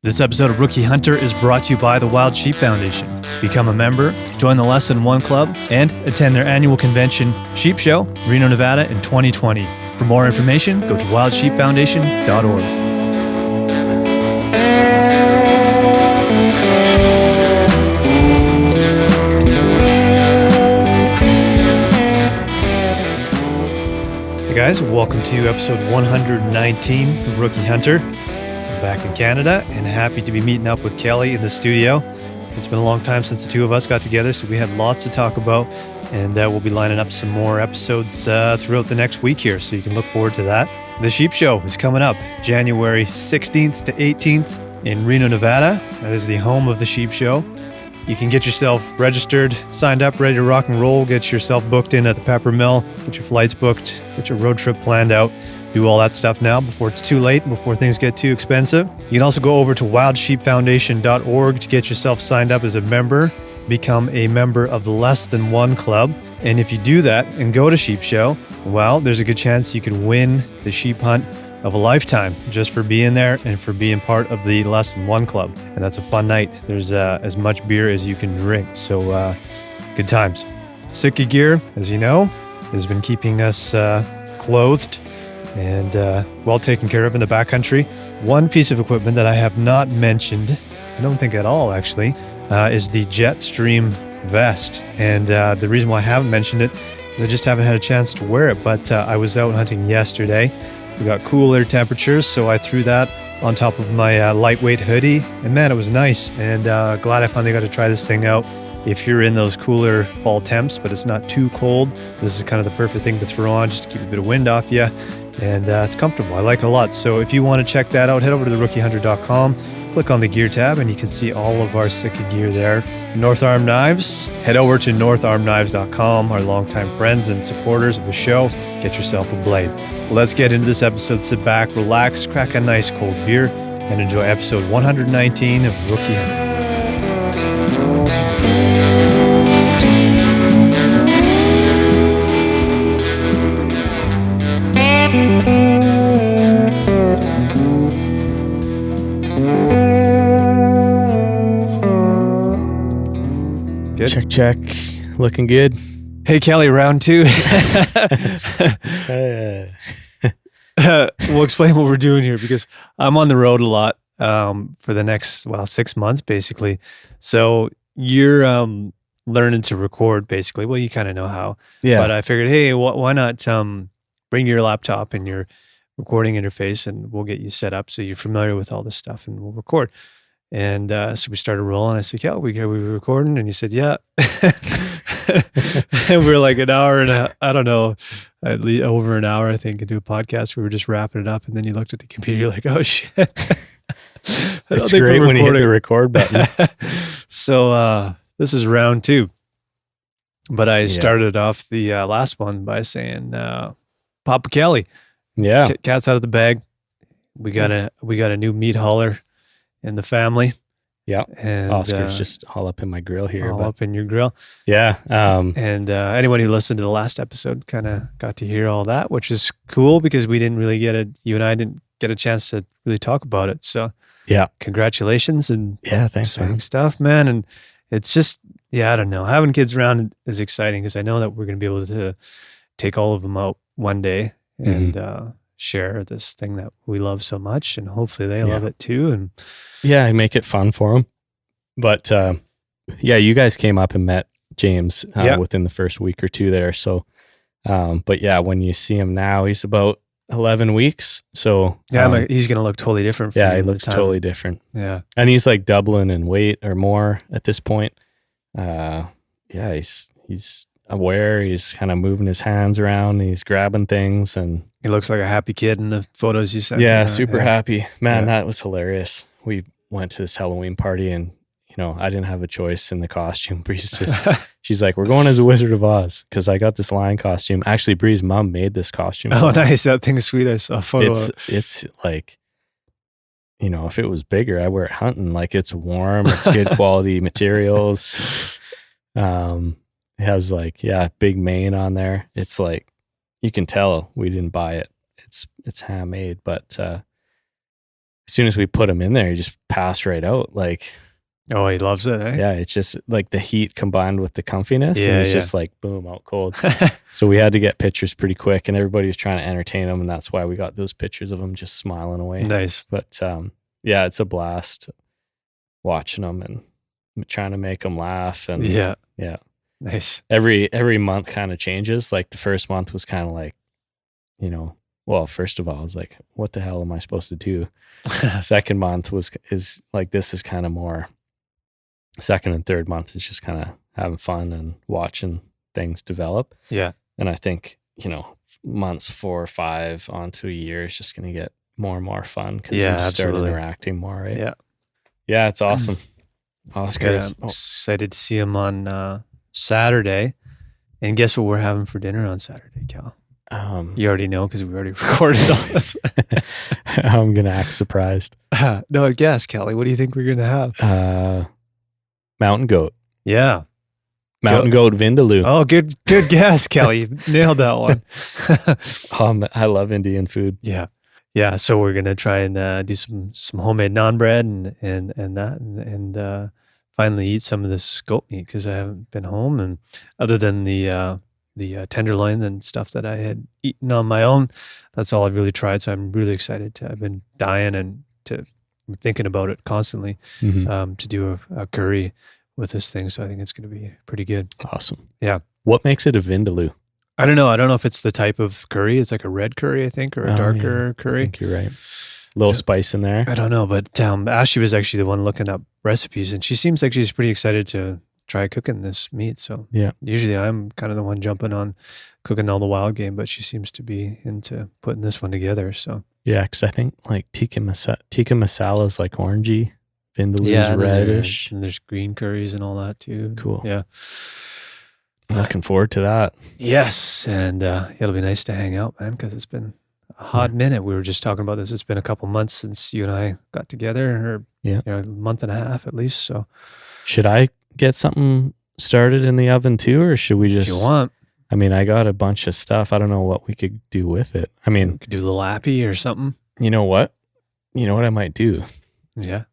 This episode of Rookie Hunter is brought to you by the Wild Sheep Foundation. Become a member, join the Less Than One Club, and attend their annual convention, Sheep Show, Reno, Nevada in 2020. For more information, go to wildsheepfoundation.org. Hey guys, welcome to episode 119 of Rookie Hunter. Back in Canada, and happy to be meeting up with Kelly in the studio. It's been a long time since the two of us got together, so we have lots to talk about, and we'll be lining up some more episodes throughout the next week here, so you can look forward to that. The Sheep Show is coming up January 16th to 18th in Reno, Nevada. That is the home of the Sheep Show. You can get yourself registered, signed up, ready to rock and roll, get yourself booked in at the Pepper Mill, get your flights booked, get your road trip planned out. Do all that stuff now before it's too late, before things get too expensive. You can also go over to wildsheepfoundation.org to get yourself signed up as a member, become a member of the Less Than One Club. And if you do that and go to Sheep Show, well, there's a good chance you can win the sheep hunt of a lifetime just for being there and for being part of the Less Than One Club. And that's a fun night. There's as much beer as you can drink. So good times. Sitka Gear, as you know, has been keeping us clothed and well taken care of in the backcountry. One piece of equipment that I have not mentioned, I don't think at all actually, is the Jetstream vest. And the reason why I haven't mentioned it is I just haven't had a chance to wear it. But I was out hunting yesterday. We got cooler temperatures, so I threw that on top of my lightweight hoodie. And man, it was nice. And glad I finally got to try this thing out. If you're in those cooler fall temps, but it's not too cold, this is kind of the perfect thing to throw on just to keep a bit of wind off you. And it's comfortable. I like it a lot. So if you want to check that out, head over to theRookieHunter.com, click on the gear tab, and you can see all of our Sitka gear there. North Arm Knives, head over to NorthArmKnives.com, our longtime friends and supporters of the show. Get yourself a blade. Let's get into this episode. Sit back, relax, crack a nice cold beer, and enjoy episode 119 of Rookie Hunter. Good. Check. Looking good. Hey, Kelly, round two. We'll explain what we're doing here because I'm on the road a lot for the next, 6 months, basically. So you're learning to record, basically. Well, you kind of know how. Yeah. But I figured, hey, why not bring your laptop and your recording interface, and we'll get you set up so you're familiar with all this stuff, and we'll record. And so we started rolling. I said, yeah, we recording? And you said, yeah. And we were like an hour and I don't know, at least over an hour, I think, to do a podcast. We were just wrapping it up. And then you looked at the computer, you're like, oh, shit. It's great when you hit the record button. So this is round two. But I started off the last one by saying, Papa Kelly. Yeah. Cat's out of the bag. We got a new meat hauler in the family. Yeah. And Oscar's just all up in my grill here. All up in your grill. Yeah. And anyone who listened to the last episode kind of got to hear all that, which is cool because we didn't really you and I didn't get a chance to really talk about it. So yeah, congratulations. And yeah, thanks, man. Stuff, man. And it's just, I don't know. Having kids around is exciting because I know that we're going to be able to take all of them out one day and share this thing that we love so much, and hopefully they love it too. And I make it fun for them. But you guys came up and met James within the first week or two there. So, but when you see him now, he's about 11 weeks. So he's going to look totally different. He looks totally different. Yeah. And he's like doubling in weight or more at this point. He's aware. He's kind of moving his hands around. He's grabbing things, and he looks like a happy kid in the photos you sent. Yeah, super happy. Man, that was hilarious. We went to this Halloween party, and I didn't have a choice in the costume. Bree's she's like, we're going as a Wizard of Oz because I got this lion costume. Actually, Bree's mom made this costume. Oh, nice. That thing's sweet. I saw a photo. It's like, if it was bigger, I wear it hunting. Like, it's warm. It's good quality materials. It has big mane on there. It's like, you can tell we didn't buy it. It's handmade, but as soon as we put him in there, he just passed right out. Like, Oh, he loves it, eh? yeah, it's just like the heat combined with the comfiness. Yeah, and it's yeah. just like, boom, out cold. So we had to get pictures pretty quick, and everybody was trying to entertain him. And that's why we got those pictures of him just smiling away. Nice. But yeah, it's a blast watching them and trying to make them laugh. And Yeah. yeah. Nice. Every month kind of changes. Like the first month was kind of like, well, first of all, I was like, what the hell am I supposed to do? Second month is like, this is kind of more. Second and third month is just kind of having fun and watching things develop. Yeah. And I think, months 4 or 5 onto a year is just going to get more and more fun because you just start interacting more, right? Yeah. Yeah, it's awesome. Oscar, I'm excited to see him on Saturday. And guess what we're having for dinner on Saturday, Cal? You already know because we already recorded all this. I'm going to act surprised. No, guess, Kelly. What do you think we're going to have? Mountain goat. Yeah. Mountain goat vindaloo. Oh, good guess, Kelly. You nailed that one. I love Indian food. Yeah. Yeah. So we're going to try and do some homemade naan bread and finally eat some of this goat meat because I haven't been home. And other than the tenderloin and stuff that I had eaten on my own, that's all I've really tried. So I'm really excited I've been dying and I'm thinking about it constantly to do a curry with this thing. So I think it's going to be pretty good. Awesome. Yeah. What makes it a vindaloo? I don't know. I don't know if it's the type of curry. It's like a red curry, I think, or a darker curry. I think you're right. A little spice in there. I don't know, but Ashley was actually the one looking up recipes, and she seems like she's pretty excited to try cooking this meat. So yeah, usually I'm kind of the one jumping on cooking all the wild game, but she seems to be into putting this one together. So yeah, because I think like tikka masala is like orangey, vindaloo is reddish, and there's green curries and all that too. Cool. Yeah, I'm looking forward to that. Yes, and it'll be nice to hang out, man, because it's been a hot minute. We were just talking about this. It's been a couple months since you and I got together, or a month and a half at least. So should I get something started in the oven too, or should we just? If you want. I mean, I got a bunch of stuff. I don't know what we could do with it. I mean, we could do the lappy or something. You know what? I might do? Yeah.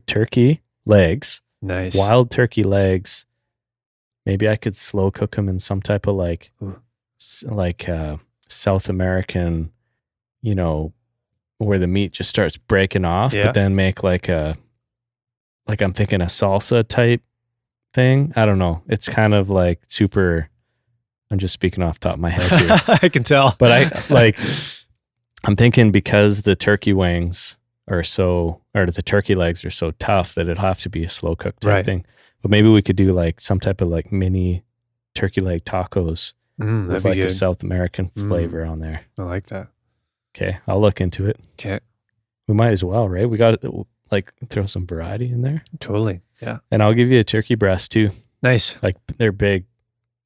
Turkey legs. Nice. Wild turkey legs. Maybe I could slow cook them in some type of like South American, where the meat just starts breaking off, but then make like I'm thinking a salsa type thing. I don't know. It's kind of like super, I'm just speaking off the top of my head here. I can tell. But I'm thinking because the turkey wings are the turkey legs are so tough that it'd have to be a slow cook type thing. But maybe we could do like some type of like mini turkey leg tacos with like a South American flavor on there. I like that. Okay. I'll look into it. Okay. We might as well, right? We got to like throw some variety in there. Totally. Yeah. And I'll give you a turkey breast too. Nice. Like they're big.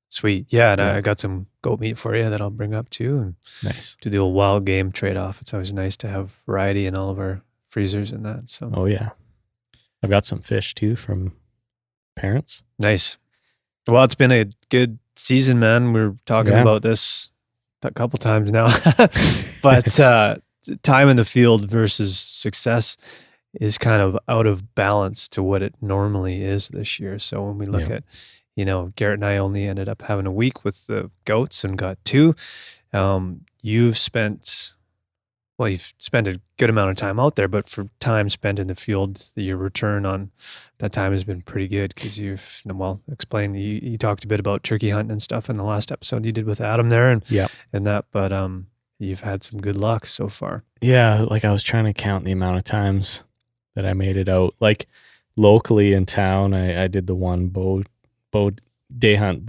Sweet. Yeah. And I got some goat meat for you that I'll bring up too. And nice. Do the old wild game trade off. It's always nice to have variety in all of our freezers and that. So. Oh yeah. I've got some fish too from parents. Nice. Well, it's been a good season, man. We're talking about this a couple times now, but time in the field versus success is kind of out of balance to what it normally is this year. So when we look at, Garrett and I only ended up having a week with the goats and got 2. You've spent a good amount of time out there, but for time spent in the field, your return on that time has been pretty good because you've, explained, you talked a bit about turkey hunting and stuff in the last episode you did with Adam there and that, but you've had some good luck so far. Yeah, like I was trying to count the amount of times that I made it out. Like locally in town, I did the one day hunt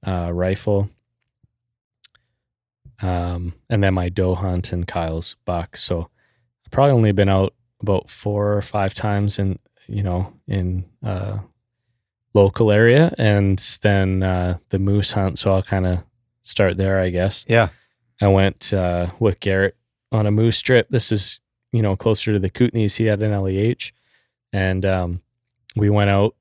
rifle. And then my doe hunt and Kyle's buck. So I've probably only been out about 4 or 5 times in local area, and then the moose hunt. So I'll kind of start there, I guess. Yeah. I went with Garrett on a moose trip. This is, closer to the Kootenays. He had an LEH, and we went out.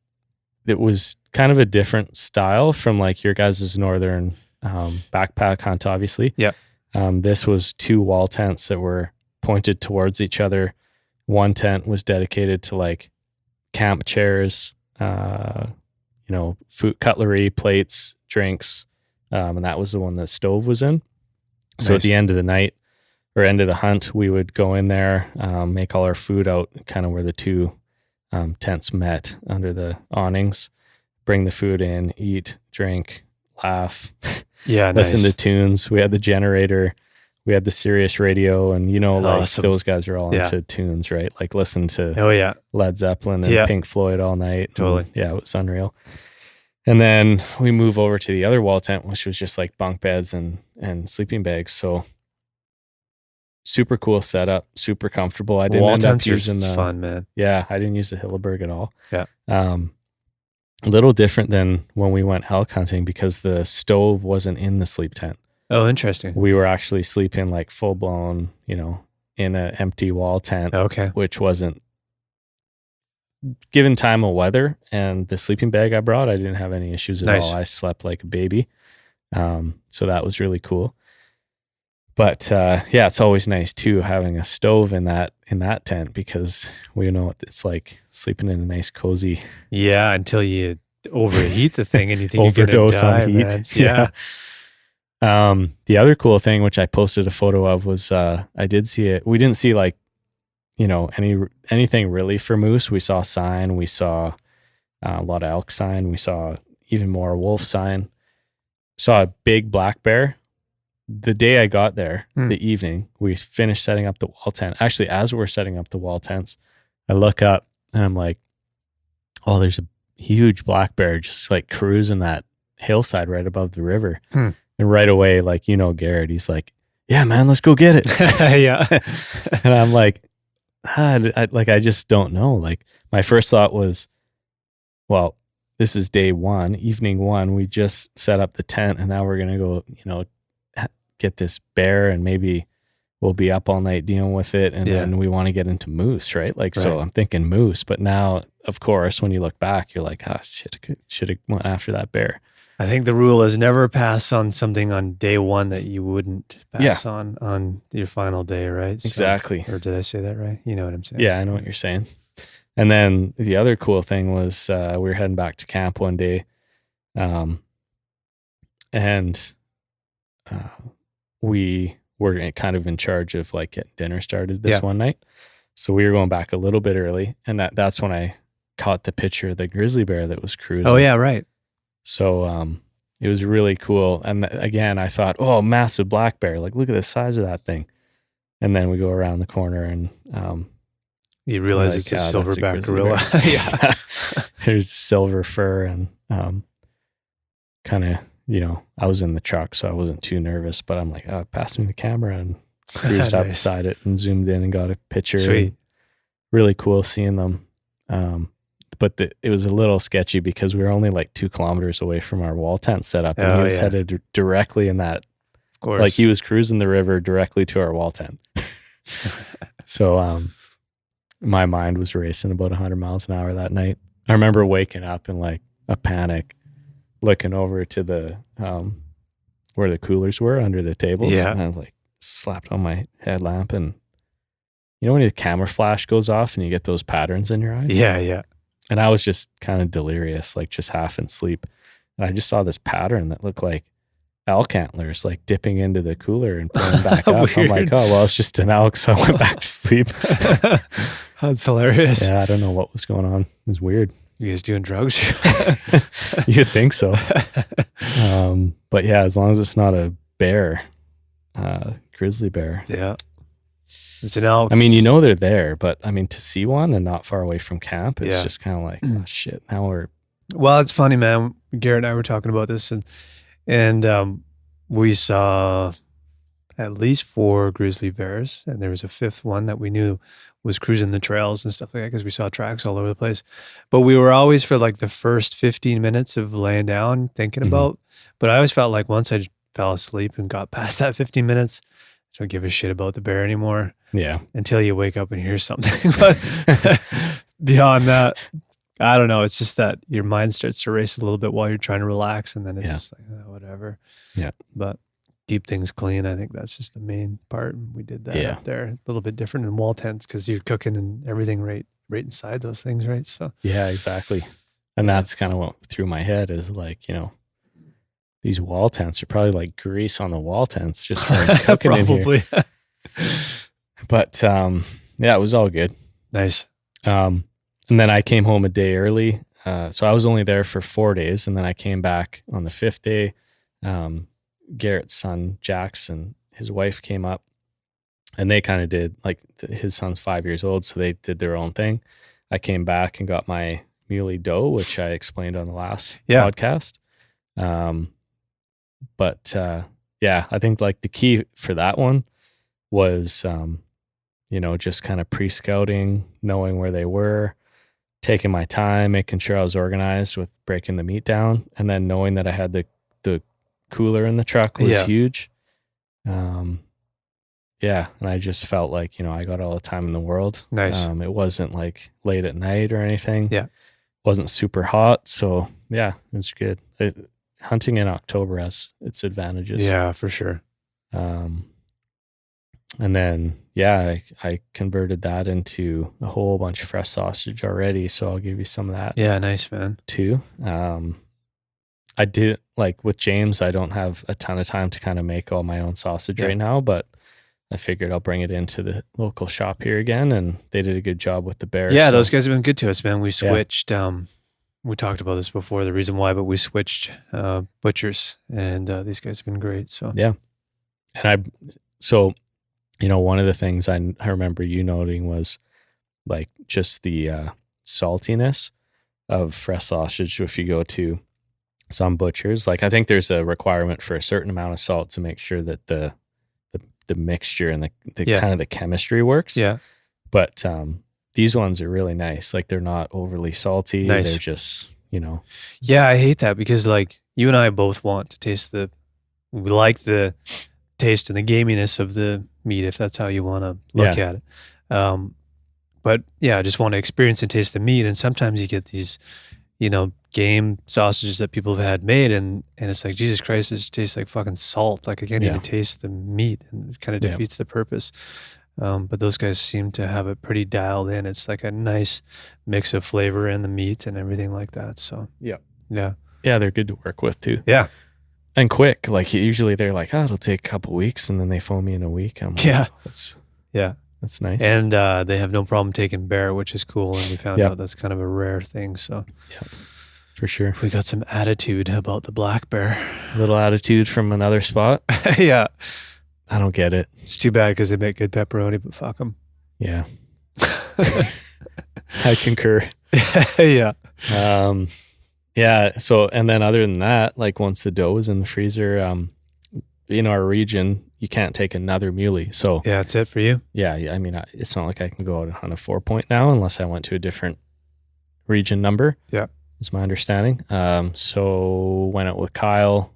It was kind of a different style from like your guys' northern backpack hunt, obviously. Yeah. This was 2 wall tents that were pointed towards each other. One tent was dedicated to like camp chairs, food, cutlery, plates, drinks. And that was the one that stove was in. So at the end of the night or end of the hunt, we would go in there, make all our food out kind of where the 2 tents met under the awnings, bring the food in, eat, drink, laugh, listen to tunes. We had the generator, we had the Sirius radio, and those guys are all into tunes, right? Like listen to Led Zeppelin and Pink Floyd all night. Totally. And, it was unreal. And then we move over to the other wall tent, which was just like bunk beds and sleeping bags. So super cool setup, super comfortable. I didn't end up using the fun, man. Yeah, I didn't use the Hilleberg at all. Yeah. A little different than when we went elk hunting because the stove wasn't in the sleep tent. Oh, interesting. We were actually sleeping like full blown, in an empty wall tent. Okay. Which wasn't given time of weather, and the sleeping bag I brought, I didn't have any issues at all. I slept like a baby. So that was really cool. But it's always nice too having a stove in that tent because we know what it's like sleeping in a nice cozy. Yeah, until you overheat the thing and you think overdose you're on heat. Man. Yeah. The other cool thing, which I posted a photo of, was I did see it. We didn't see like anything really for moose. We saw sign. We saw a lot of elk sign. We saw even more wolf sign. Saw a big black bear. The day I got there, the evening, we finished setting up the wall tent. Actually, as we're setting up the wall tents, I look up and I'm like, oh, there's a huge black bear just like cruising that hillside right above the river. And right away, like, Garrett, he's like, yeah, man, let's go get it. Yeah. And I'm like, I just don't know. Like my first thought was, well, this is day 1, evening 1. We just set up the tent and now we're going to go, get this bear and maybe we'll be up all night dealing with it. And then we want to get into moose, right? Like, so I'm thinking moose, but now of course, when you look back, you're like, shit, should have went after that bear. I think the rule is never pass on something on day 1 that you wouldn't pass on your final day, right? So, exactly. Or did I say that right? You know what I'm saying? Yeah, I know what you're saying. And then the other cool thing was we were heading back to camp one day, and we were kind of in charge of like getting dinner started this one night. So we were going back a little bit early, and that's when I caught the picture of the grizzly bear that was cruising. Oh yeah, right. So it was really cool. And again, I thought, oh, massive black bear. Like, look at the size of that thing. And then we go around the corner and you realize it's a silverback gorilla. Yeah. There's silver fur and kind of, I was in the truck, so I wasn't too nervous, but I'm like, pass me the camera, and cruised up beside it and zoomed in and got a picture. Sweet. Really cool seeing them. But it was a little sketchy because we were only like 2 kilometers away from our wall tent set up, and he was headed directly in that. Of course. Like he was cruising the river directly to our wall tent. So my mind was racing about 100 miles an hour that night. I remember waking up in like a panic, looking over to the where the coolers were under the tables. Yeah. And I was like slapped on my headlamp, and when your camera flash goes off and you get those patterns in your eye? Yeah, yeah. And I was just kind of delirious, like just half in sleep. And I just saw this pattern that looked like elk antlers, like dipping into the cooler and pulling back up. I'm like, oh, well, it's just an elk. So I went back to sleep. That's hilarious. Yeah, I don't know what was going on. It was weird. You guys doing drugs? You'd think so. But yeah, as long as it's not a bear, grizzly bear. Yeah. It's an elk. I mean, they're there, but I mean, to see one and not far away from camp, it's just kind of like, oh shit, now we're. Well, it's funny, man. Garrett and I were talking about this, and we saw at least 4 grizzly bears, and there was a 5th one that we knew was cruising the trails and stuff like that because we saw tracks all over the place. But we were always, for like the first 15 minutes of laying down, thinking about, but I always felt like once I fell asleep and got past that 15 minutes, I don't give a shit about the bear anymore. Yeah. Until you wake up and hear something. But beyond that, I don't know. It's just that your mind starts to race a little bit while you're trying to relax, and then it's just like, whatever. Yeah. But keep things clean. I think that's just the main part. We did that up there. A little bit different in wall tents because you're cooking and everything right inside those things, right? So yeah, exactly. And that's kind of what through my head is like, you know, these wall tents are probably like grease on the wall tents just from cooking probably. in here. But yeah, it was all good. Nice. And then I came home a day early. So I was only there for 4 days, and then I came back on the 5th day. Garrett's son, Jax, and his wife came up, and they kind of did, like, his son's 5 years old, so they did their own thing. I came back and got my muley doe, which I explained on the last podcast. But yeah, I think like the key for that one was, you know, just kind of pre-scouting, knowing where they were, taking my time, making sure I was organized with breaking the meat down, and then knowing that I had the cooler in the truck was huge. Yeah, and I just felt like, you know, I got all the time in the world. Nice. It wasn't like late at night or anything. Yeah. Wasn't super hot, so yeah, it's good. Hunting in October has its advantages. Yeah, for sure. And then, yeah, I converted that into a whole bunch of fresh sausage already, so I'll give you some of that. Yeah, nice, man. Too. I did, like with James, I don't have a ton of time to kind of make all my own sausage right now, but I figured I'll bring it into the local shop here again, and they did a good job with the bear. Yeah, those guys have been good to us, man. We switched, we talked about this before, the reason why, but we switched butchers, and these guys have been great, so. Yeah. And so, you know, one of the things I remember you noting was like just the saltiness of fresh sausage. If you go to some butchers, like I think there's a requirement for a certain amount of salt to make sure that the mixture and the kind of the chemistry works. Yeah. But these ones are really nice. Like they're not overly salty. Nice. They're just, you know. Yeah, I hate that because like you and I both want to taste we like the taste and the gaminess of the meat, if that's how you want to look at it. But yeah, I just want to experience and taste the meat. And sometimes you get these, you know, game sausages that people have had made, and it's like, Jesus Christ, it just tastes like fucking salt. Like I can't even taste the meat, and it kind of defeats the purpose. But those guys seem to have it pretty dialed in. It's like a nice mix of flavor in the meat and everything like that. So yeah, they're good to work with too. Yeah. And quick, like usually they're like, oh, it'll take a couple weeks, and then they phone me in a week. I'm like, that's nice. And they have no problem taking bear, which is cool. And we found out that's kind of a rare thing. So for sure. We got some attitude about the black bear. A little attitude from another spot. Yeah. I don't get it. It's too bad because they make good pepperoni, but fuck them. Yeah. I concur. Yeah. Yeah. So, and then other than that, like once the dough is in the freezer, in our region, you can't take another muley. So yeah, that's it for you. Yeah. I mean, it's not like I can go out on a 4-point now unless I went to a different region number. Yeah. Is my understanding. So went out with Kyle,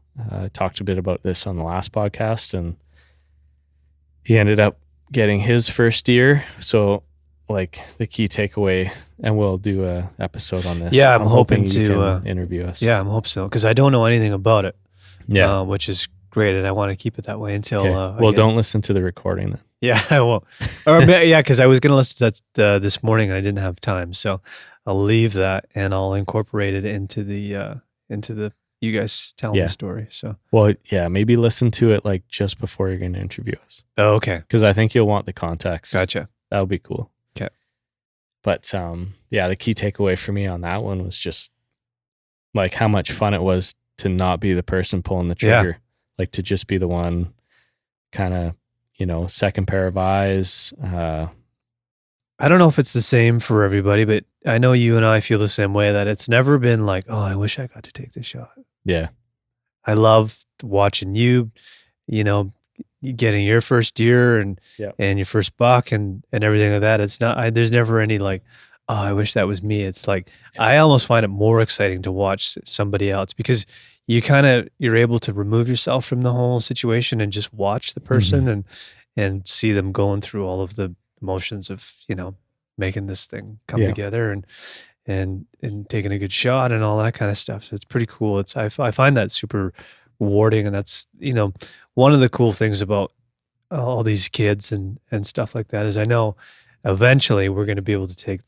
talked a bit about this on the last podcast, and he ended up getting his first deer. So like the key takeaway, and we'll do a episode on this. Yeah, I'm hoping you to can interview us. Yeah, I'm hoping so, because I don't know anything about it. Yeah, which is great, and I want to keep it that way until. Well, don't listen to the recording then. Yeah, I won't. Or yeah, because I was going to listen to that this morning, and I didn't have time, so I'll leave that and I'll incorporate it into the you guys telling the story. So well, yeah, maybe listen to it like just before you're going to interview us. Oh, okay. Because I think you'll want the context. Gotcha. That would be cool. Okay. But yeah, the key takeaway for me on that one was just like how much fun it was to not be the person pulling the trigger, like to just be the one kind of, you know, second pair of eyes. I don't know if it's the same for everybody, but I know you and I feel the same way, that it's never been like, oh, I wish I got to take this shot. Yeah. I love watching you, you know, getting your first deer and your first buck and everything like that. It's not, there's never any like, oh, I wish that was me. It's like, I almost find it more exciting to watch somebody else, because you're able to remove yourself from the whole situation and just watch the person and see them going through all of the emotions of, you know, making this thing come together and taking a good shot and all that kind of stuff. So it's pretty cool. I find that super rewarding. And that's, one of the cool things about all these kids and stuff like that is I know eventually we're going to be able to take,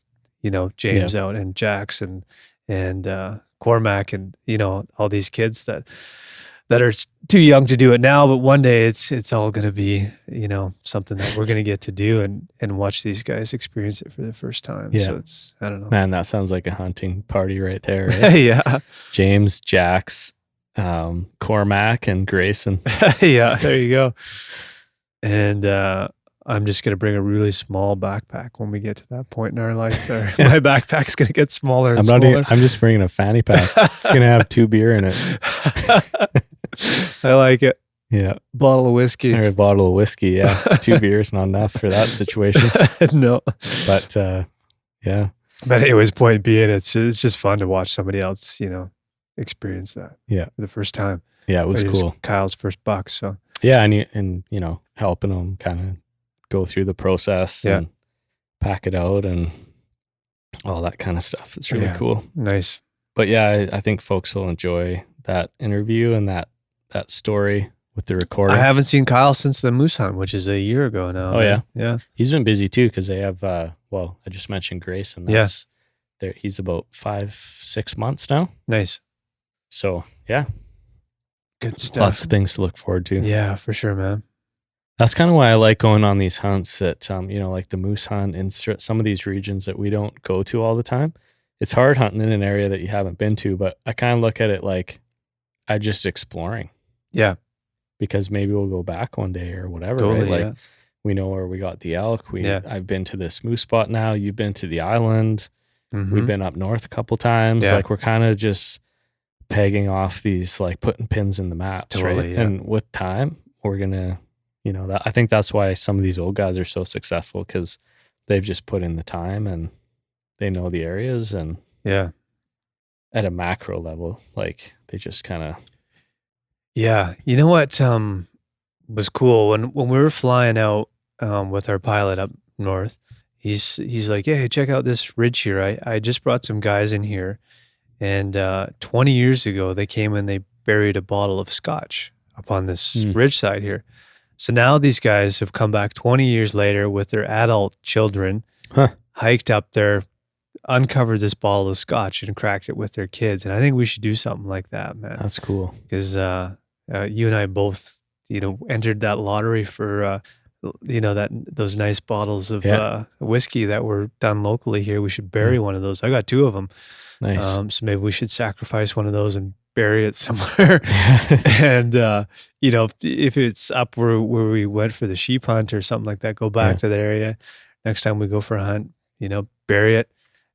James out and Jax and Cormac and, all these kids that are too young to do it now, but one day it's all going to be, something that we're going to get to do and watch these guys experience it for the first time. Yeah. So it's, I don't know. Man, that sounds like a hunting party right there. Right? Yeah. James, Jax, Cormac, and Grayson. Yeah, there you go. And I'm just going to bring a really small backpack when we get to that point in our life. My backpack's going to get smaller and smaller. I'm just bringing a fanny pack. It's going to have 2 beer in it. I like it. Yeah. Bottle of whiskey. Or a bottle of whiskey, yeah. 2 beers, not enough for that situation. No. But, yeah. But anyways, point being, it's just fun to watch somebody else, experience that. Yeah. For the first time. Yeah, it was cool. Kyle's first buck, so. Yeah, and helping them kind of go through the process and pack it out and all that kind of stuff. It's really cool. Nice. But yeah, I think folks will enjoy that interview and that story with the recording. I haven't seen Kyle since the moose hunt, which is a year ago now. Oh, yeah? Yeah. He's been busy too because they have, I just mentioned Grayson. That's there. He's about 5-6 months now. Nice. So, yeah. Good stuff. Lots of things to look forward to. Yeah, for sure, man. That's kind of why I like going on these hunts that, like the moose hunt in some of these regions that we don't go to all the time. It's hard hunting in an area that you haven't been to, but I kind of look at it like I'm just exploring. Yeah. Because maybe we'll go back one day or whatever. Totally, right? Like we know where we got the elk. I've been to this moose spot now. You've been to the island. Mm-hmm. We've been up north a couple times. Yeah. Like we're kind of just pegging off these, like putting pins in the maps, Totally, right? yeah. And with time, we're going to, I think that's why some of these old guys are so successful because they've just put in the time and they know the areas and at a macro level, like they just kind of. Yeah. You know what was cool when we were flying out with our pilot up north, he's like, hey, check out this ridge here. I just brought some guys in here and 20 years ago they came and they buried a bottle of scotch up on this ridge side here. So now these guys have come back 20 years later with their adult children, hiked up there, uncovered this bottle of scotch and cracked it with their kids. And I think we should do something like that, man. That's cool. Because you and I both, entered that lottery for, those nice bottles of whiskey that were done locally here. We should bury one of those. I got 2 of them. Nice. So maybe we should sacrifice one of those and bury it somewhere. And, if it's up where we went for the sheep hunt or something like that, go back to that area. Next time we go for a hunt, bury it,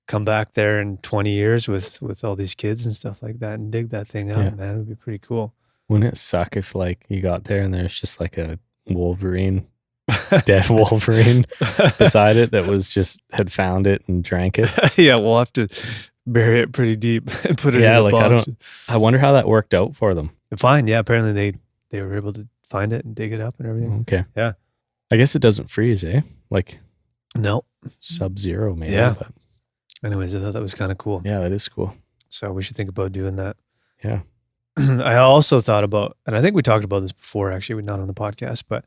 come back there in 20 years with all these kids and stuff like that and dig that thing up, man. It would be pretty cool. Wouldn't it suck if like you got there and there's just like a Wolverine, dead Wolverine beside it that had found it and drank it? Yeah, we'll have to bury it pretty deep and put it in a box. I wonder how that worked out for them. Fine. Yeah, apparently they were able to find it and dig it up and everything. Okay. Yeah. I guess it doesn't freeze, eh? Like no. Sub-zero maybe. Yeah. But anyways, I thought that was kind of cool. Yeah, that is cool. So we should think about doing that. Yeah. I also thought about, and I think we talked about this before, actually, not on the podcast, but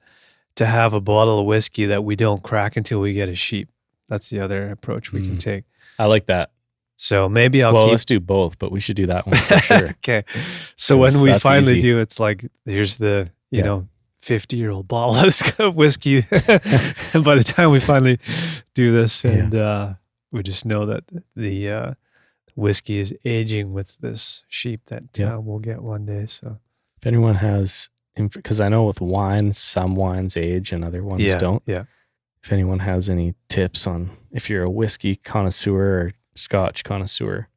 to have a bottle of whiskey that we don't crack until we get a sheep. That's the other approach we can take. I like that. So maybe let's do both, but we should do that one for sure. Okay. So when we finally do, it's like, here's the, 50-year-old bottle of whiskey. And by the time we finally do this and we just know that the whiskey is aging with this sheep that we'll get one day. So if anyone has, because I know with wine, some wines age and other ones don't. Yeah. If anyone has any tips on if you're a whiskey connoisseur or Scotch connoisseur,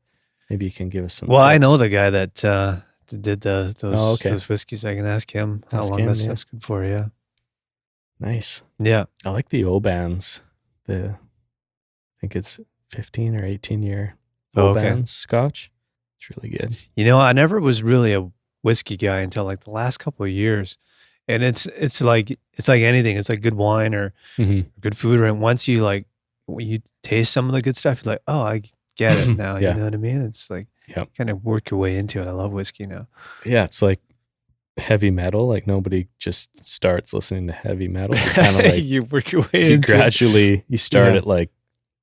maybe you can give us some tips. I know the guy that did those whiskeys. I can ask him how long that stuff's good for. Yeah. Nice. Yeah. I like the Obans. I think it's 15 or 18 year Obans Scotch. It's really good. I never was really a whiskey guy until like the last couple of years. And it's like anything. It's like good wine or good food. Right? Once you when you taste some of the good stuff, you're like, oh, I get it now. You know what I mean? It's like kind of work your way into it. I love whiskey now. Yeah, it's like heavy metal. Like nobody just starts listening to heavy metal. Kind of like you work your way you into gradually you start Yeah. at like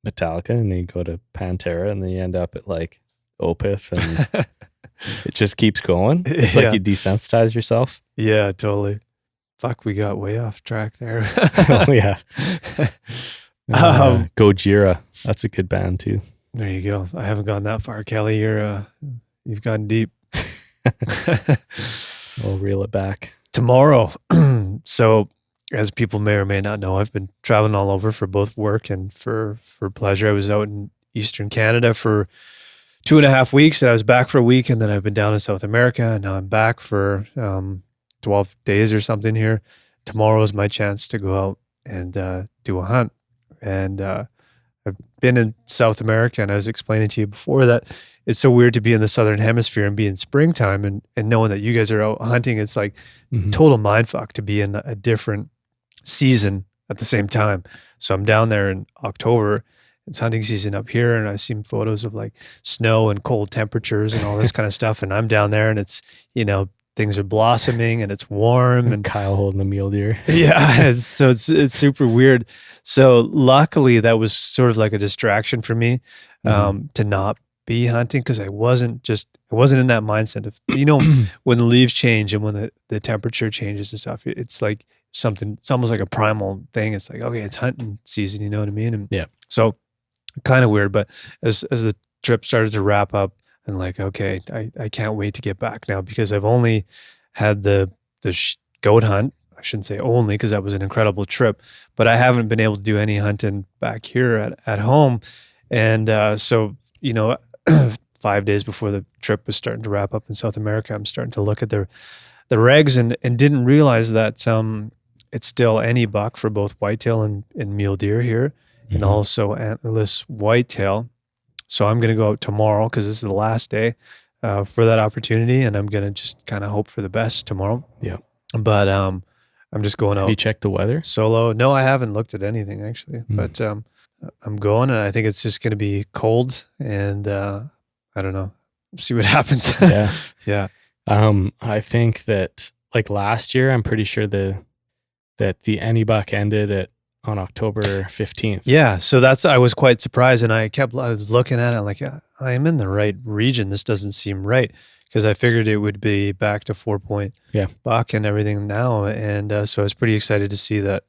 Metallica, and then you go to Pantera, and then you end up at like Opeth, and it just keeps going. It's like you desensitize yourself. Yeah, totally. Fuck, we got way off track there. Oh yeah. Gojira, that's a good band too. There you go. I haven't gone that far, Kelly. You've gone deep. We'll reel it back. Tomorrow. So, as people may or may not know, I've been traveling all over for both work and for pleasure. I was out in Eastern Canada for 2.5 weeks, and I was back for a week, and then I've been down in South America, and now I'm back for 12 days or something here. Tomorrow is my chance to go out and do a hunt. And I've been in South America, and I was explaining to you before that it's so weird to be in the Southern Hemisphere and be in springtime, and knowing that you guys are out hunting, it's like total mindfuck to be in a different season at the same time. So I'm down there in October. It's hunting season up here, and I've seen photos of like snow and cold temperatures and all this kind of stuff. And I'm down there, and it's, things are blossoming and it's warm, and Kyle holding the mule deer. Yeah. So it's super weird. So luckily that was sort of like a distraction for me, to not be hunting. Cause I wasn't in that mindset of, when the leaves change and when the temperature changes and stuff, it's like it's almost like a primal thing. It's like, okay, it's hunting season, you know what I mean? And yeah. So kind of weird, but as the trip started to wrap up, and like, okay, I can't wait to get back now, because I've only had the goat hunt. I shouldn't say only, because that was an incredible trip, but I haven't been able to do any hunting back here at home. And so, 5 days before the trip was starting to wrap up in South America, I'm starting to look at the regs, and didn't realize that it's still any buck for both whitetail and mule deer here, and also antlerless whitetail. So I'm going to go out tomorrow, because this is the last day for that opportunity, and I'm going to just kind of hope for the best tomorrow. Yeah. But I'm just going out. Have you checked the weather? Solo? No, I haven't looked at anything actually, but I'm going, and I think it's just going to be cold, and I don't know. See what happens. Yeah. Yeah. I think that like last year, I'm pretty sure that the any buck ended on October 15th. Yeah. So I was quite surprised, and I was looking at it, I'm like, yeah, I am in the right region. This doesn't seem right, because I figured it would be back to 4-point buck and everything now. And so I was pretty excited to see that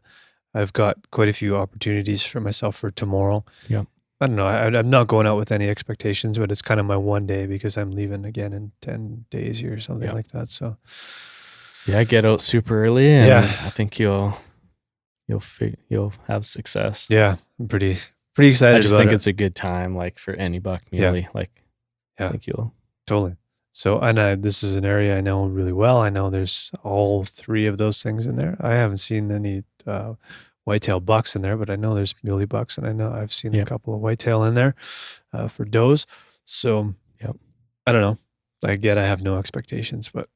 I've got quite a few opportunities for myself for tomorrow. Yeah. I don't know. I'm not going out with any expectations, but it's kind of my one day, because I'm leaving again in 10 days here or something like that. So yeah, get out super early, and I think you'll have success. Yeah, I'm pretty excited. I just think it's a good time, like for any buck muley. I think you'll totally. So, and this is an area I know really well. I know there's all 3 of those things in there. I haven't seen any whitetail bucks in there, but I know there's muley bucks, and I know I've seen a couple of whitetail in there for does. So, I don't know. I have no expectations, but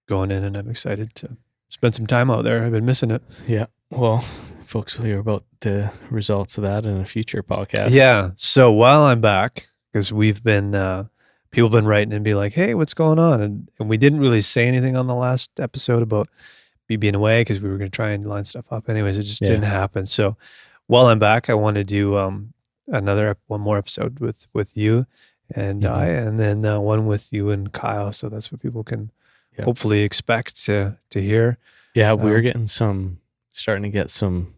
going in, and I'm excited to spend some time out there. I've been missing it. Yeah. Well, folks will hear about the results of that in a future podcast. Yeah. So while I'm back, because we've been, people have been writing and be like, hey, what's going on? And we didn't really say anything on the last episode about me being away, because we were going to try and line stuff up anyways. It just didn't happen. So while I'm back, I want to do one more episode with you and I, and then one with you and Kyle. So that's what people can hopefully expect to hear. Yeah, we're starting to get some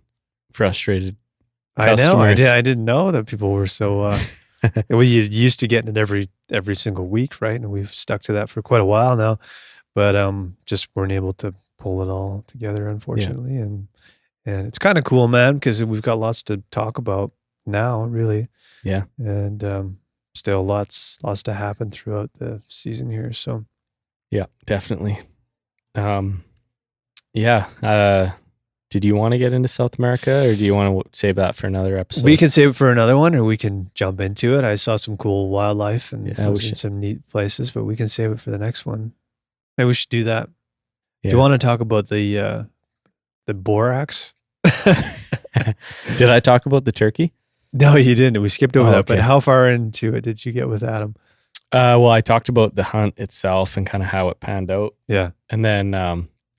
frustrated customers. I know. I didn't know that people were so. Well, you're used to getting it every single week, right? And we've stuck to that for quite a while now, but just weren't able to pull it all together, unfortunately. And it's kind of cool, man, because we've got lots to talk about now, really. Yeah. And still lots to happen throughout the season here. So. Yeah, definitely. Did you want to get into South America, or do you want to save that for another episode? We can save it for another one, or we can jump into it. I saw some cool wildlife and some neat places, but we can save it for the next one. Maybe we should do that. Yeah. Do you want to talk about the borax? Did I talk about the turkey? No, you didn't. We skipped over that. Okay. But how far into it did you get with Adam? Well, I talked about the hunt itself and kind of how it panned out. Yeah. And then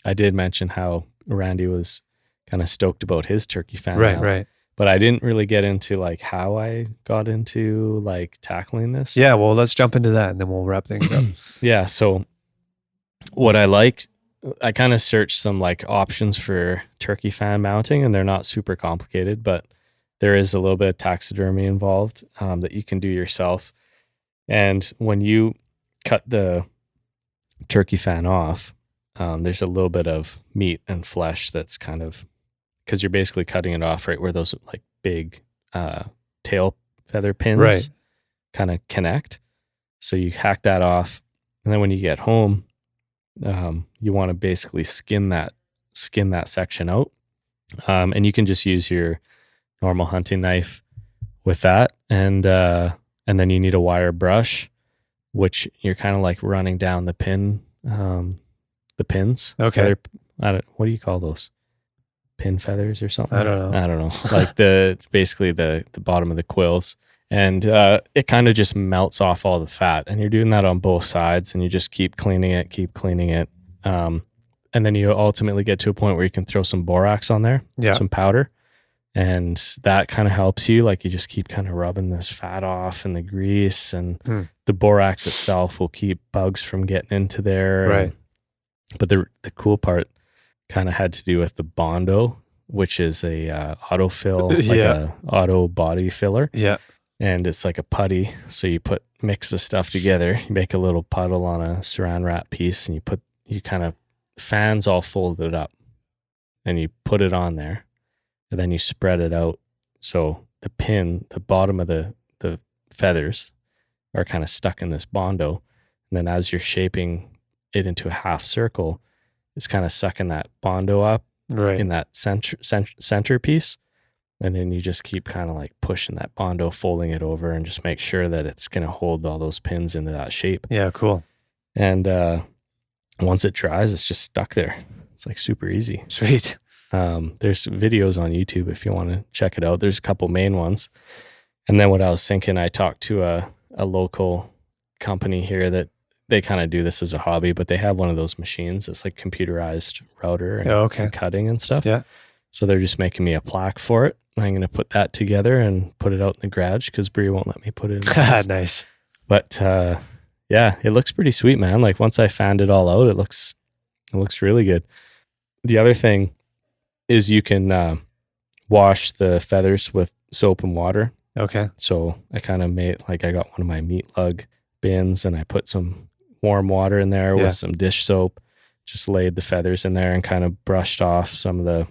I did mention how Randy was kind of stoked about his turkey fan. Right, now. right. But I didn't really get into like how I got into like tackling this. Yeah, well, let's jump into that and then we'll wrap things up. Yeah. So what I liked, I kind of searched some like options for turkey fan mounting, and they're not super complicated, but there is a little bit of taxidermy involved that you can do yourself. And when you cut the turkey fan off, there's a little bit of meat and flesh that's kind of, because you're basically cutting it off right where those like big tail feather pins kind of connect. So you hack that off, and then when you get home, you want to basically skin that section out, and you can just use your normal hunting knife with that, and then you need a wire brush, which you're kind of like running down the pins. Okay. What do you call those? Pin feathers or something? I don't know. Like basically the bottom of the quills. And it kind of just melts off all the fat. And you're doing that on both sides, and you just keep cleaning it. And then you ultimately get to a point where you can throw some borax on there, some powder. And that kind of helps you. Like you just keep kind of rubbing this fat off and the grease, and the borax itself will keep bugs from getting into there. Right. But the cool part kind of had to do with the Bondo, which is a autofill, like a auto body filler. Yeah. And it's like a putty. So you mix the stuff together, you make a little puddle on a saran wrap piece, and you kind of fans all folded up, and you put it on there, and then you spread it out. So the bottom of the feathers are kind of stuck in this Bondo. And then as you're shaping it into a half circle, it's kind of sucking that Bondo up in that center piece. And then you just keep kind of like pushing that Bondo, folding it over, and just make sure that it's going to hold all those pins into that shape. Yeah, cool. And once it dries, it's just stuck there. It's like super easy. Sweet. There's videos on YouTube if you want to check it out. There's a couple main ones. And then what I was thinking, I talked to a local company here that they kind of do this as a hobby, but they have one of those machines. It's like computerized router and cutting and stuff. Yeah. So they're just making me a plaque for it. I'm going to put that together and put it out in the garage because Bree won't let me put it in the house. Nice. But yeah, it looks pretty sweet, man. Like once I fanned it all out, it looks really good. The other thing is you can wash the feathers with soap and water. Okay. So I kind of I got one of my meat lug bins, and I put some warm water in there with some dish soap, just laid the feathers in there and kind of brushed off some of the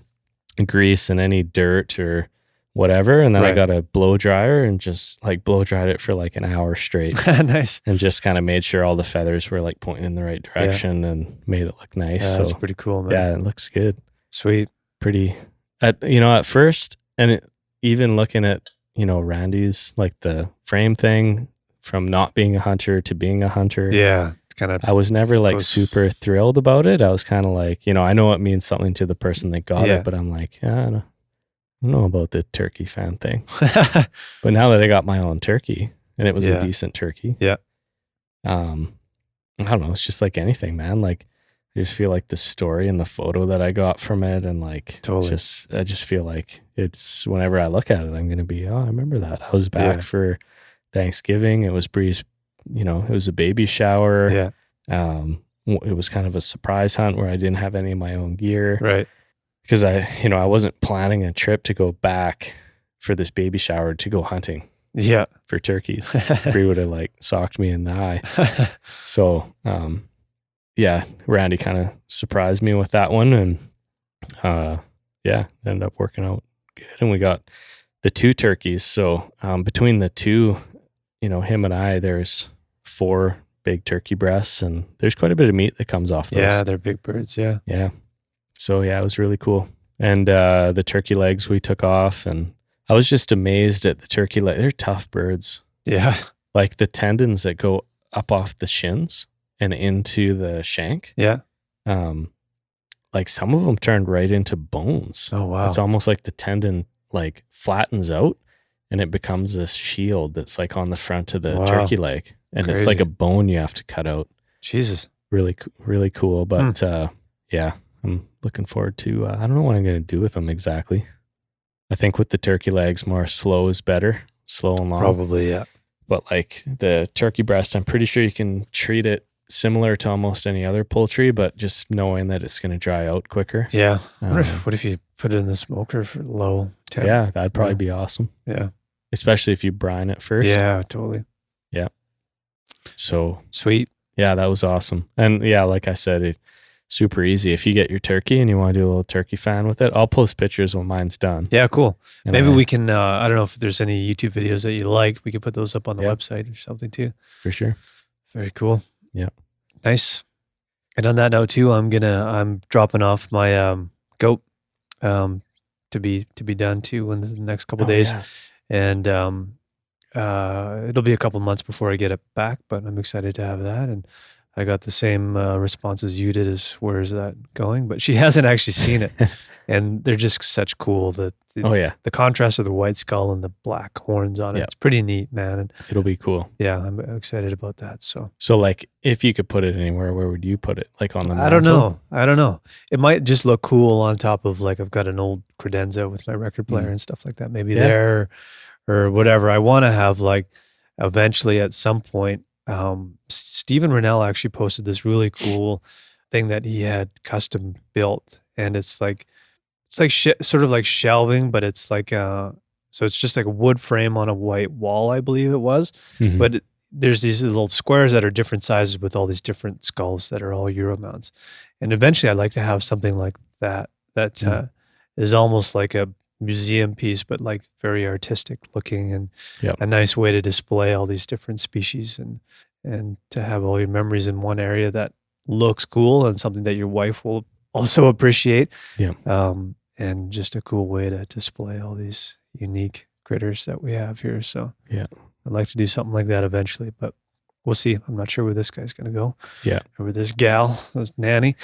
grease and any dirt or whatever. And then I got a blow dryer and just like blow dried it for like an hour straight. Nice. And just kind of made sure all the feathers were like pointing in the right direction and made it look nice. Yeah, that's pretty cool, man. Yeah, it looks good. Sweet. Pretty, at first, and even looking at, Randy's, like the frame thing from not being a hunter to being a hunter. Yeah. Kind of. I was never like super thrilled about it. I was kind of like, I know it means something to the person that got it, but I'm like, I don't know about the turkey fan thing. But now that I got my own turkey, and it was a decent turkey. Yeah. I don't know. It's just like anything, man. Like I just feel like the story and the photo that I got from it, and like I just feel like it's, whenever I look at it, I'm going to be, I remember that. I was back for Thanksgiving. It was Bree's, it was a baby shower. Yeah. It was kind of a surprise hunt where I didn't have any of my own gear. Right. Because I wasn't planning a trip to go back for this baby shower to go hunting. Yeah. For turkeys. Bree would have like socked me in the eye. So, Randy kind of surprised me with that one, and ended up working out good. And we got the 2 turkeys. So between the 2, him and I, there's 4 big turkey breasts, and there's quite a bit of meat that comes off those. Yeah, they're big birds. Yeah. Yeah. So it was really cool. And the turkey legs we took off, and I was just amazed at the turkey leg. They're tough birds. Yeah. Like the tendons that go up off the shins and into the shank. Yeah. Like some of them turned right into bones. Oh, wow. It's almost like the tendon like flattens out, and it becomes this shield that's like on the front of the turkey leg. and it's like a bone you have to cut out. Jesus. Really, really cool. But yeah, I'm looking forward to, I don't know what I'm going to do with them exactly. I think with the turkey legs, more slow is better, slow and long. Probably, yeah. But like the turkey breast, I'm pretty sure you can treat it similar to almost any other poultry, but just knowing that it's going to dry out quicker. Yeah. What if you put it in the smoker for low temp? Yeah, that'd probably be awesome. Yeah. Especially if you brine it first. Yeah, totally. Yeah. So sweet. Yeah, that was awesome. And yeah, like I said, it's super easy. If you get your turkey and you want to do a little turkey fan with it, I'll post pictures when mine's done. Yeah, cool. And maybe we can, I don't know if there's any YouTube videos that you like. We could put those up on the website or something too. For sure. Very cool. Yeah. Nice. And on that note too, I'm dropping off my goat to be done too in the next couple of days. Yeah. And it'll be a couple months before I get it back, but I'm excited to have that. And I got the same response as you did, as where is that going? But she hasn't actually seen it. And they're just such cool. The contrast of the white skull and the black horns on it. It's pretty neat, man. And it'll be cool. Yeah, I'm excited about that. So like if you could put it anywhere, where would you put it? Like on the mantle? I don't know. It might just look cool on top of, like, I've got an old credenza with my record player and stuff like that. Maybe there or whatever. I want to have, like, eventually at some point, Stephen Rennell actually posted this really cool thing that he had custom built, and it's like sort of like shelving, but it's like so it's just like a wood frame on a white wall, I believe it was. Mm-hmm. But there's these little squares that are different sizes with all these different skulls that are all Euro mounts. And eventually I'd like to have something like that is almost like a museum piece, but like very artistic looking, and a nice way to display all these different species and to have all your memories in one area that looks cool and something that your wife will also appreciate. Yeah. And just a cool way to display all these unique critters that we have here. So I'd like to do something like that eventually, but we'll see. I'm not sure where this guy's going to go. Yeah. Or where this gal, this nanny.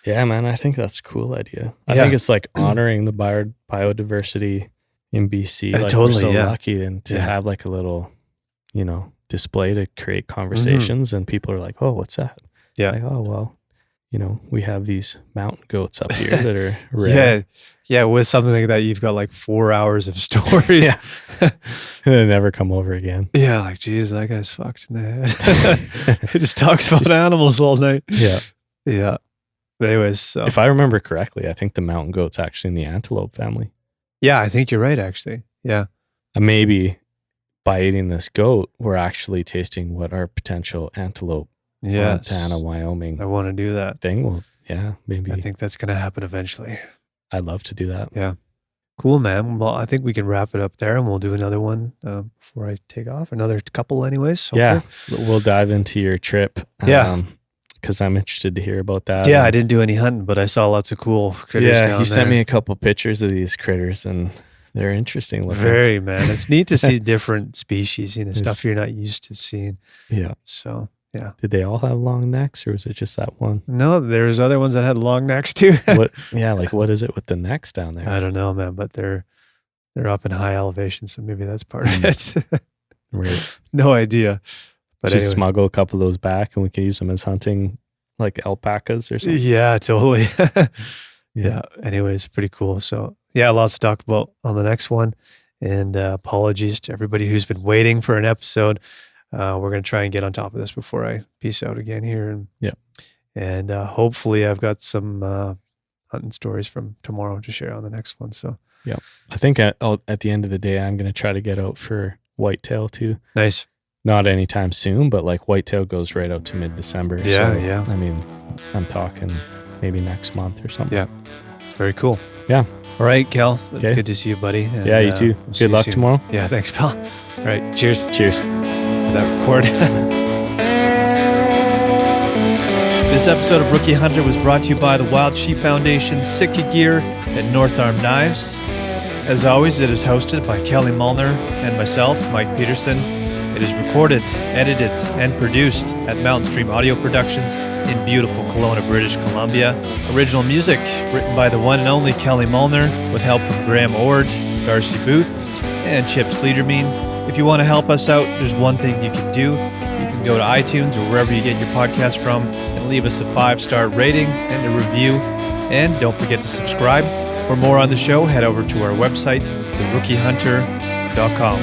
Yeah, man, I think that's a cool idea. I think it's like honoring the biodiversity in BC. Like, totally, we're so lucky and to have like a little, display to create conversations, and people are like, oh, what's that? Yeah. Like, oh, well, we have these mountain goats up here that are rare. Yeah, with something like that, you've got like 4 hours of stories. And they never come over again. Yeah, like, geez, that guy's fucked in the head. He just talks about animals all night. Yeah. Yeah. But anyways, so. If I remember correctly, I think the mountain goat's actually in the antelope family. Yeah, I think you're right, actually. Yeah. And maybe by eating this goat, we're actually tasting what our potential antelope, Montana, Wyoming. I want to do that thing. Well, yeah, maybe. I think that's going to happen eventually. I'd love to do that. Yeah. Cool, man. Well, I think we can wrap it up there, and we'll do another one before I take off. Another couple anyways. Okay. Yeah. We'll dive into your trip. Yeah. Because I'm interested to hear about that. Yeah, I didn't do any hunting, but I saw lots of cool critters down there. Yeah, he sent me a couple pictures of these critters, and they're interesting looking. Very, man. It's neat to see different species, stuff you're not used to seeing. Yeah. So, yeah. Did they all have long necks, or was it just that one? No, there's other ones that had long necks too. What is it with the necks down there? I don't know, man, but they're up in high elevation, so maybe that's part of it. Right. No idea. But just anyway. Smuggle a couple of those back, and we can use them as hunting, like alpacas or something. Yeah, totally. Yeah. Anyways, pretty cool. So yeah, lots to talk about on the next one. And apologies to everybody who's been waiting for an episode. We're going to try and get on top of this before I peace out again here. And hopefully I've got some hunting stories from tomorrow to share on the next one. So yeah, I think at the end of the day, I'm going to try to get out for whitetail too. Nice. Not anytime soon, but like whitetail goes right out to mid-December. Yeah. I mean, I'm talking maybe next month or something. Yeah. Very cool. Yeah. All right, Kel. Okay. Good to see you, buddy. And, yeah, you too. Good luck tomorrow. Yeah, thanks, pal. All right. Cheers. Cheers. Did that record? This episode of Rookie Hunter was brought to you by the Wild Sheep Foundation, Sitka Gear, and North Arm Knives. As always, it is hosted by Kelly Mullner and myself, Mike Peterson. It is recorded, edited, and produced at Mountain Stream Audio Productions in beautiful Kelowna, British Columbia. Original music written by the one and only Kelly Mullner with help from Graham Ord, Darcy Booth, and Chip Sleedermean. If you want to help us out, there's one thing you can do. You can can go to iTunes or wherever you get your podcast from and leave us a 5-star rating and a review. And don't forget to subscribe. For more on the show, head over to our website, therookiehunter.com.